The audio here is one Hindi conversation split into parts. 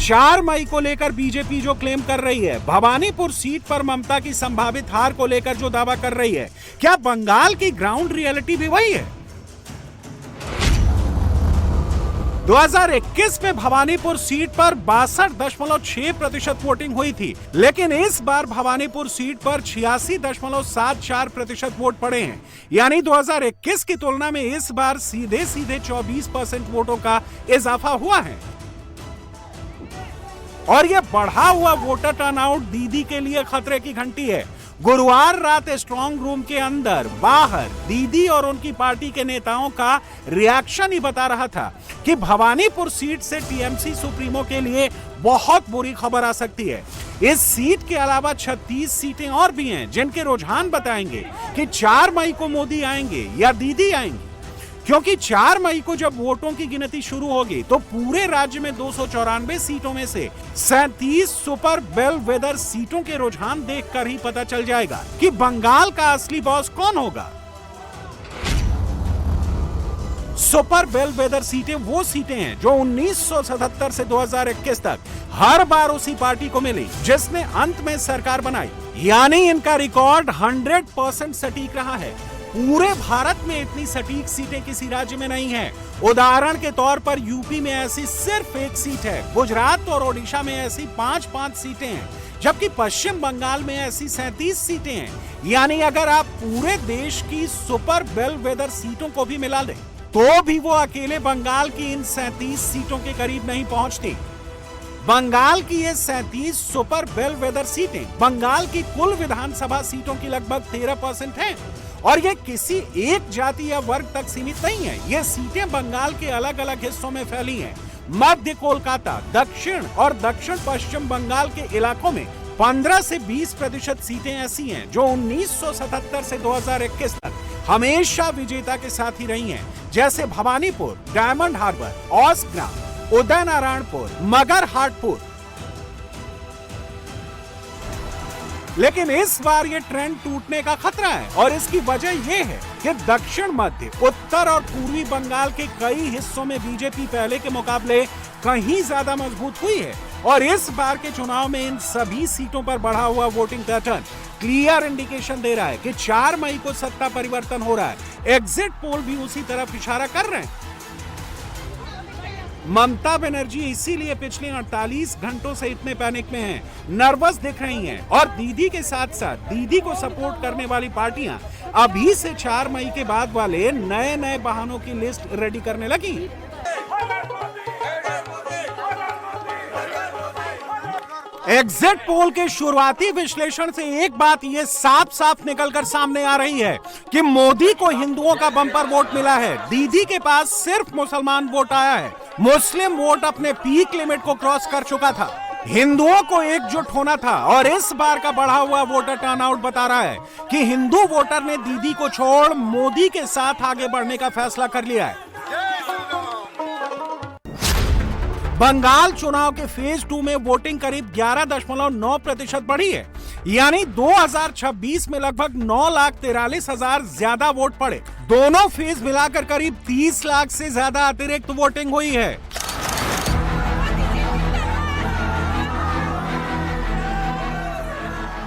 4 मई को लेकर बीजेपी जो क्लेम कर रही है, भवानीपुर सीट पर ममता की संभावित हार को लेकर जो दावा कर रही है, क्या बंगाल की ग्राउंड रियलिटी भी वही है? 2021 में भवानीपुर सीट पर 62.6% वोटिंग हुई थी, लेकिन इस बार भवानीपुर सीट पर 86.74% वोट पड़े हैं। यानी 2021 की तुलना में इस बार सीधे 24% वोटों का इजाफा हुआ है। और यह बढ़ा हुआ वोटर टर्नआउट दीदी के लिए खतरे की घंटी है। गुरुवार रात स्ट्रांग रूम के अंदर बाहर दीदी और उनकी पार्टी के नेताओं का रिएक्शन ही बता रहा था कि भवानीपुर सीट से टीएमसी सुप्रीमो के लिए बहुत बुरी खबर आ सकती है। इस सीट के अलावा 36 सीटें और भी हैं, जिनके रुझान बताएंगे कि 4 मई को मोदी आएंगे या दीदी आएंगी। क्योंकि 4 मई को जब वोटों की गिनती शुरू होगी तो पूरे राज्य में 294 सीटों में से 37 सुपर बेलवेदर सीटों के रुझान देखकर ही पता चल जाएगा कि बंगाल का असली बॉस कौन होगा। सुपर बेलवेदर सीटें वो सीटें हैं जो 1977 से 2021 तक हर बार उसी पार्टी को मिली जिसने अंत में सरकार बनाई। यानी इनका रिकॉर्ड 100% सटीक रहा है। पूरे भारत में इतनी सटीक सीटें किसी राज्य में नहीं है। उदाहरण के तौर पर यूपी में ऐसी सिर्फ 1 सीट है, गुजरात और ओडिशा में ऐसी 5-5 सीटें हैं, जबकि पश्चिम बंगाल में ऐसी 37 सीटें हैं। यानी अगर आप पूरे देश की सुपर बेलवेदर सीटों को भी मिला लें तो भी वो अकेले बंगाल की इन 37 सीटों के करीब नहीं पहुंचती। बंगाल की ये 37 सुपर बेलवेदर सीटें बंगाल की कुल विधानसभा सीटों की लगभग 13% हैं। और ये किसी एक जाति या वर्ग तक सीमित नहीं है। ये सीटें बंगाल के अलग अलग हिस्सों में फैली हैं। मध्य कोलकाता, दक्षिण और दक्षिण पश्चिम बंगाल के इलाकों में 15 से 20% सीटें ऐसी हैं जो 1977 से 2021 तक हमेशा विजेता के साथ ही रही हैं, जैसे भवानीपुर, डायमंड हार्बर, औसग्राम, उदयनारायणपुर, मगरहाटपुर। लेकिन इस बार ये ट्रेंड टूटने का खतरा है और इसकी वजह ये है कि दक्षिण, मध्य, उत्तर और पूर्वी बंगाल के कई हिस्सों में बीजेपी पहले के मुकाबले कहीं ज्यादा मजबूत हुई है। और इस बार के चुनाव में इन सभी सीटों पर बढ़ा हुआ वोटिंग पैटर्न क्लियर इंडिकेशन दे रहा है कि 4 मई को सत्ता परिवर्तन हो रहा है। एग्जिट पोल भी उसी तरफ इशारा कर रहे हैं। ममता बनर्जी इसीलिए पिछले 48 घंटों से इतने पैनिक में हैं, नर्वस दिख रही हैं और दीदी के साथ साथ दीदी को सपोर्ट करने वाली पार्टियां अभी से 4 मई के बाद वाले नए नए बहानों की लिस्ट रेडी करने लगी। एग्जिट पोल के शुरुआती विश्लेषण से एक बात ये साफ साफ निकलकर सामने आ रही है कि मोदी को हिंदुओं का बम्पर वोट मिला है, दीदी के पास सिर्फ मुसलमान वोट आया है। मुस्लिम वोट अपने पीक लिमिट को क्रॉस कर चुका था। हिंदुओं को एकजुट होना था और इस बार का बढ़ा हुआ वोटर टर्नआउट बता रहा है कि हिंदू वोटर ने दीदी को छोड़ मोदी के साथ आगे बढ़ने का फैसला कर लिया है। बंगाल चुनाव के फेज 2 में वोटिंग करीब 11.9% बढ़ी है। यानी 2026 में लगभग 9,43,000 ज्यादा वोट पड़े। दोनों फेज मिलाकर करीब 30 लाख से ज्यादा अतिरिक्त वोटिंग हुई है।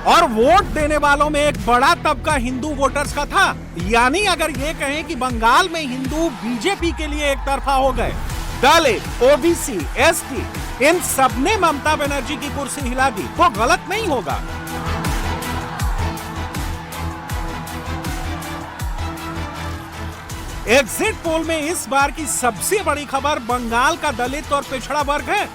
और वोट देने वालों में एक बड़ा तबका हिंदू वोटर्स का था। यानी अगर ये कहें कि बंगाल में हिंदू बीजेपी के लिए एक तरफा हो गए, दलित, ओबीसी, एसटी इन सब ने ममता बनर्जी की कुर्सी हिला दी तो गलत नहीं होगा। एग्जिट पोल में इस बार की सबसे बड़ी खबर बंगाल का दलित और पिछड़ा वर्ग है।